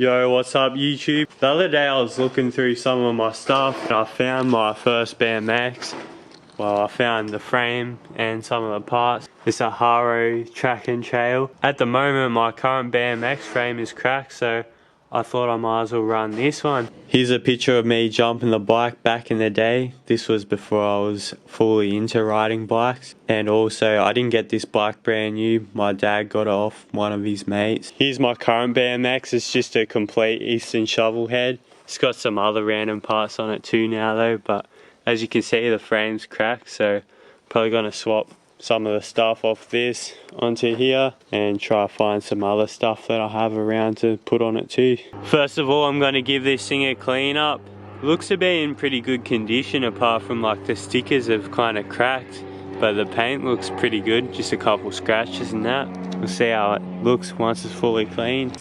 Yo, what's up YouTube? The other day I was looking through some of my stuff and I found my first BMX. Well, I found the frame and some of the parts. It's a Haro track and trail. At the moment my current BMX frame is cracked, so I thought I might as well run this one. Here's a picture of me jumping the bike back in the day. This was before I was fully into riding bikes. And also, I didn't get this bike brand new. My dad got it off one of his mates. Here's my current BMX. It's just a complete Eastern shovel head. It's got some other random parts on it too now though, but as you can see the frame's cracked, so probably gonna swap some of the stuff off this onto here and try to find some other stuff that I have around to put on it too. First of all, I'm going to give this thing a clean up. Looks to be in pretty good condition apart from like the stickers have kind of cracked, but the paint looks pretty good, just a couple scratches and that. We'll see how it looks once it's fully clean.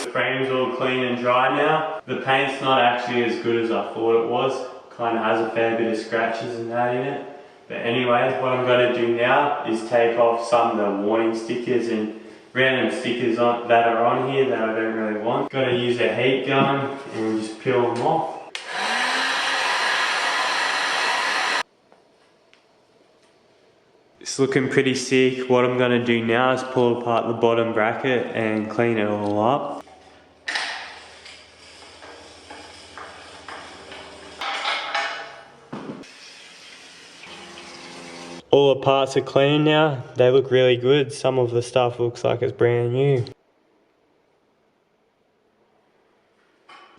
The frame's all clean and dry now. The paint's not actually as good as I thought it was. Kind of has a fair bit of scratches and that in it. But anyway, what I'm going to do now is take off some of the warning stickers and random stickers that are on here that I don't really want. Got to use a heat gun and just peel them off. It's looking pretty sick. What I'm going to do now is pull apart the bottom bracket and clean it all up. All the parts are clean now. They look really good. Some of the stuff looks like it's brand new.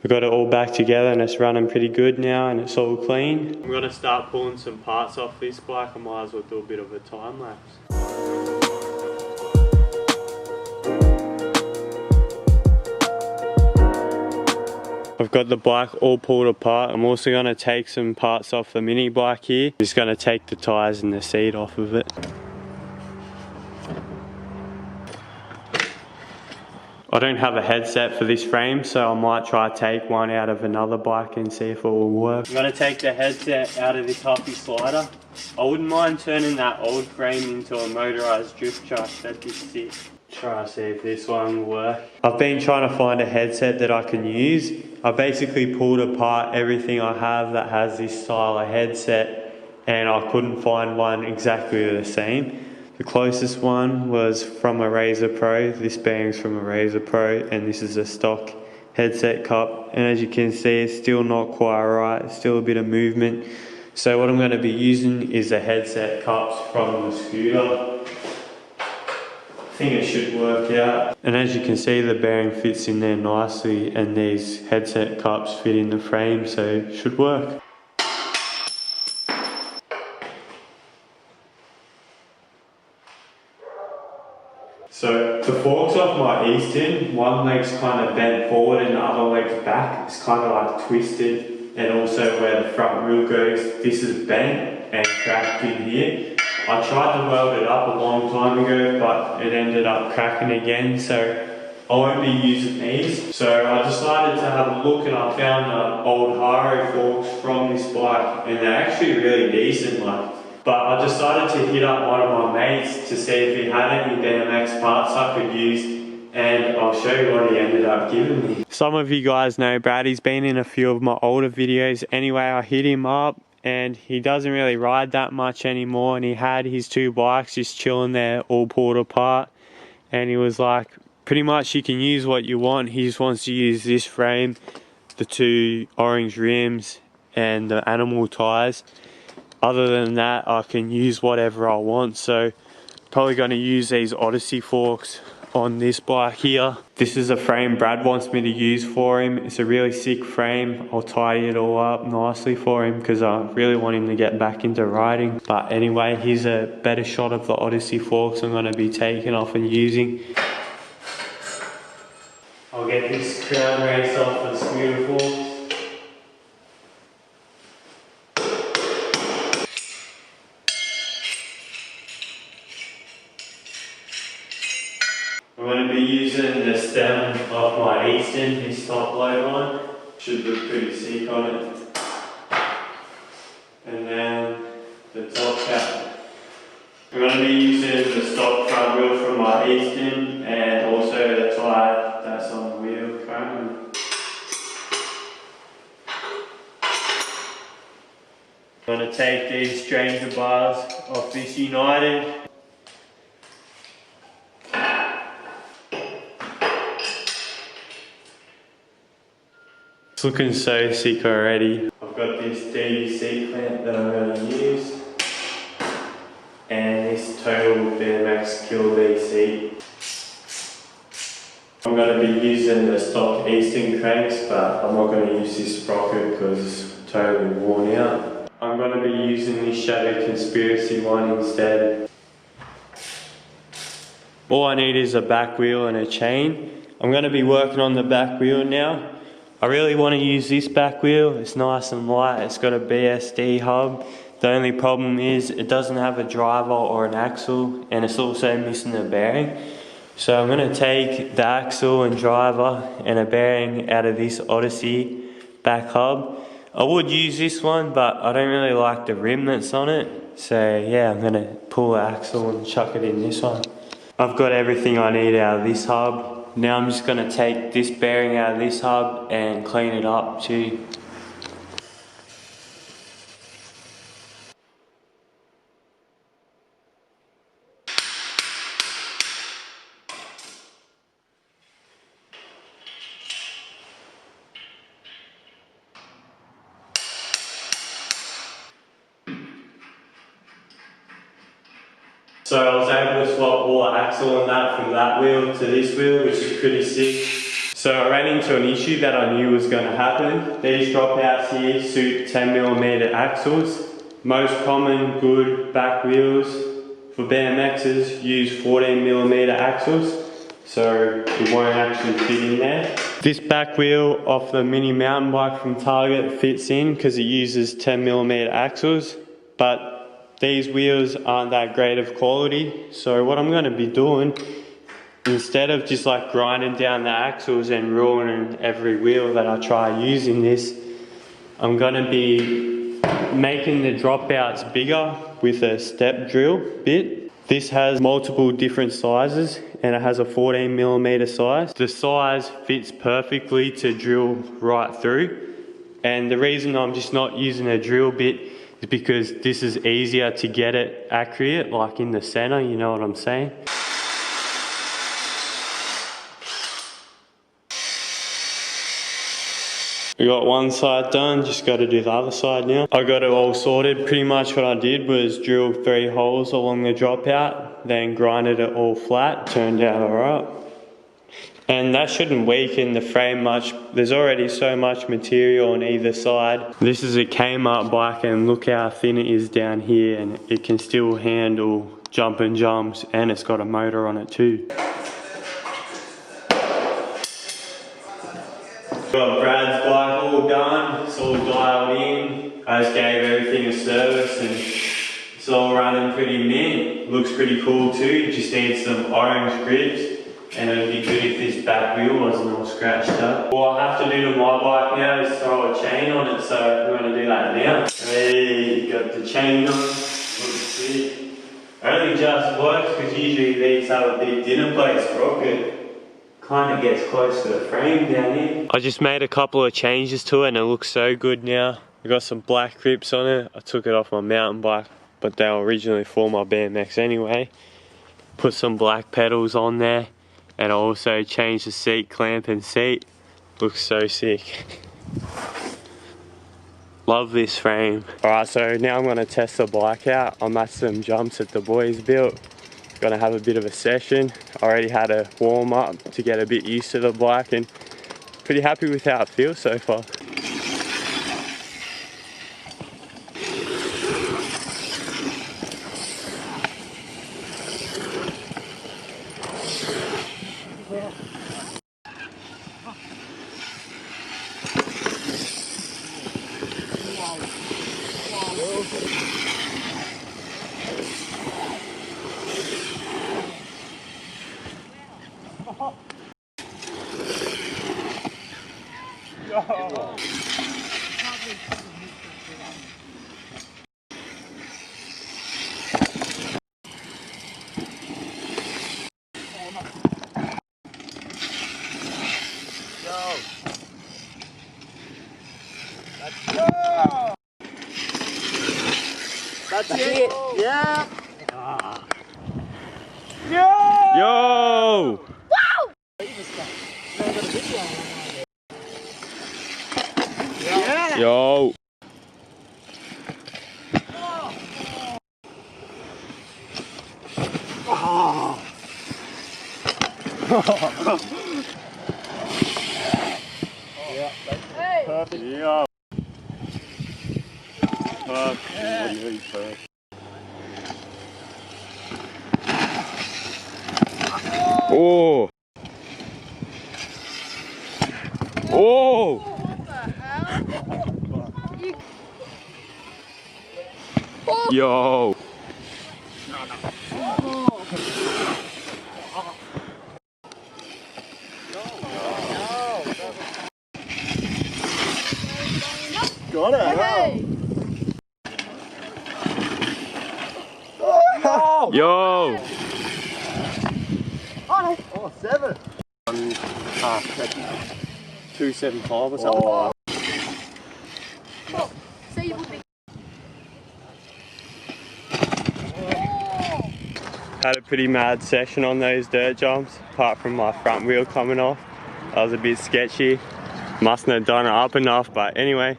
We've got it all back together and it's running pretty good now and it's all clean. I'm gonna start pulling some parts off this bike. I might as well do a bit of a time lapse. I've got the bike all pulled apart. I'm also going to take some parts off the mini bike here. Just going to take the tyres and the seat off of it. I don't have a headset for this frame, so I might try to take one out of another bike and see if it will work. I'm going to take the headset out of this Huffy slider. I wouldn't mind turning that old frame into a motorised drift truck. That'd be sick. Try to see if this one will work. I've been trying to find a headset that I can use. I basically pulled apart everything I have that has this style of headset and I couldn't find one exactly the same. The closest one was from a Razer Pro. This bearing's from a Razer Pro and this is a stock headset cup, and as you can see it's still not quite right, still a bit of movement. So what I'm going to be using is the headset cups from the scooter. I think it should work out. And as you can see the bearing fits in there nicely and these headset cups fit in the frame, so it should work. So the forks off my Eastern, one leg's kind of bent forward and the other leg's back. It's kind of like twisted, and also where the front wheel goes, this is bent and cracked in here. I tried to weld it up a long time ago, but it ended up cracking again, so I won't be using these. So I decided to have a look and I found the old Haro forks from this bike, and they're actually really decent. But I decided to hit up one of my mates to see if he had any BMX parts I could use, and I'll show you what he ended up giving me. Some of you guys know Brad, he's been in a few of my older videos. Anyway, I hit him up and he doesn't really ride that much anymore, and he had his two bikes just chilling there all pulled apart, and he was like, pretty much you can use what you want. He just wants to use this frame, the two orange rims and the animal tyres. Other than that I can use whatever I want, so probably going to use these Odyssey forks on this bike here. This is a frame Brad wants me to use for him. It's a really sick frame. I'll tidy it all up nicely for him because I really want him to get back into riding. But anyway, here's a better shot of the Odyssey forks I'm going to be taking off and using. I'll get this crown race off the scooter forks. I'm going to be using the stem of my Easton, this top load one. Should look pretty sick on it. And then the top cap. I'm going to be using the stock front wheel from my Easton and also the tyre that's on the wheel currently. I'm going to take these stranger bars off this United. It's looking so sick already. I've got this DVC clamp that I'm going to use. And this Total BMX Kill DC. I'm going to be using the stock Easton cranks, but I'm not going to use this sprocket because it's totally worn out. I'm going to be using this Shadow Conspiracy one instead. All I need is a back wheel and a chain. I'm going to be working on the back wheel now. I really want to use this back wheel. It's nice and light. It's got a BSD hub. The only problem is it doesn't have a driver or an axle, and it's also missing a bearing. So I'm going to take the axle and driver and a bearing out of this Odyssey back hub. I would use this one, but I don't really like the rim that's on it. So yeah, I'm going to pull the axle and chuck it in this one. I've got everything I need out of this hub. Now I'm just going to take this bearing out of this hub and clean it up too. So I was able to swap all the axle and that from that wheel to this wheel, which is pretty sick. So I ran into an issue that I knew was going to happen. These dropouts here suit 10mm axles. Most common good back wheels for BMXs use 14mm axles, so it won't actually fit in there. This back wheel off the mini mountain bike from Target fits in because it uses 10mm axles, but these wheels aren't that great of quality. So what I'm going to be doing, instead of just like grinding down the axles and ruining every wheel that I try using this, I'm going to be making the dropouts bigger with a step drill bit. This has multiple different sizes and it has a 14mm size. The size fits perfectly to drill right through. And the reason I'm just not using a drill bit is because this is easier to get it accurate, like in the center, you know what I'm saying? We got one side done, just got to do the other side now. I got it all sorted. Pretty much what I did was drill 3 holes along the dropout, then grinded it all flat. Turned out alright. And that shouldn't weaken the frame much. There's already so much material on either side. This is a Kmart bike and look how thin it is down here, and it can still handle jumping jumps, and it's got a motor on it too. Got Brad's bike all done, it's all dialed in. I just gave everything a service and it's all running pretty mint. Looks pretty cool too, just needs some orange grips. And it would be good if this back wheel wasn't all scratched up. What I have to do to my bike now is throw a chain on it, so we're going to do that now. Hey, got the chain on, looks sick. Only just works because usually these have a big dinner plate sprocket. Kind of gets close to the frame down here. I just made a couple of changes to it and it looks so good now. I got some black grips on it. I took it off my mountain bike, but they were originally for my BMX anyway. Put some black pedals on there. And I also changed the seat clamp and seat. Looks so sick. Love this frame. Alright, so now I'm going to test the bike out. I'm at some jumps that the boys built. Gonna have a bit of a session. I already had a warm up to get a bit used to the bike and pretty happy with how it feels so far. That's it. Yeah. Yo! Yeah. Yo! Oh. Yeah, that's perfect. Yeah! Perfect. Oh! Oh! What the hell? Yo! Got it. Hey! Oh. Yo! Oh, 7. 275 or something. Oh. Oh, so you will be. Had a pretty mad session on those dirt jumps, apart from my front wheel coming off. That was a bit sketchy. Mustn't have done it up enough, but anyway,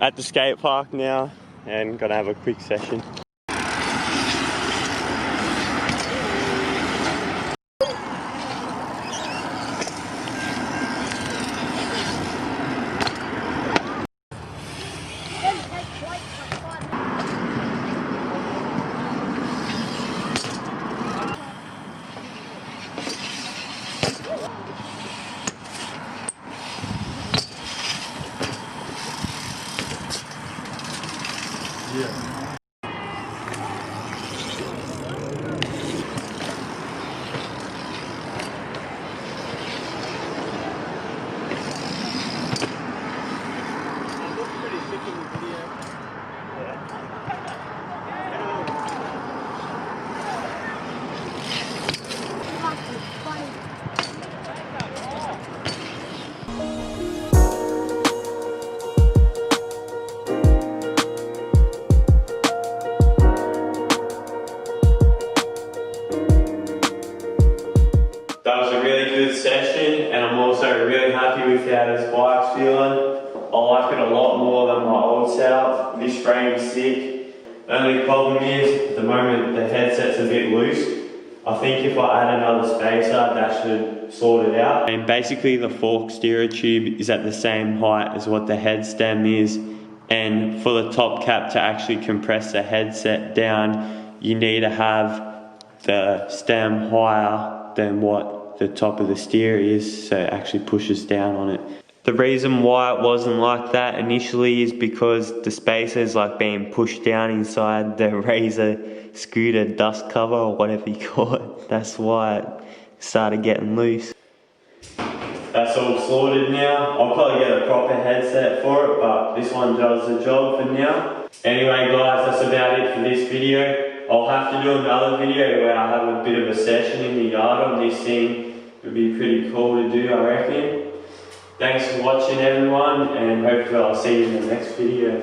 at the skate park now and gonna have a quick session. That was a really good session, and I'm also really happy with how this bike's feeling. I like it a lot more than my old setup. This frame is sick. Only problem is, at the moment the headset's a bit loose. I think if I add another spacer, that should sort it out. And basically the fork steerer tube is at the same height as what the head stem is. And for the top cap to actually compress the headset down, you need to have the stem higher than what the top of the steer is, so it actually pushes down on it. The reason why it wasn't like that initially is because the spacer is like being pushed down inside the Razor scooter dust cover or whatever you call it. That's why it started getting loose. That's all sorted now. I'll probably get a proper headset for it, but this one does the job for now. Anyway guys, that's about it for this video. I'll have to do another video where I have a bit of a session in the yard on this thing. It would be pretty cool to do, I reckon. Thanks for watching everyone, and hopefully I'll see you in the next video.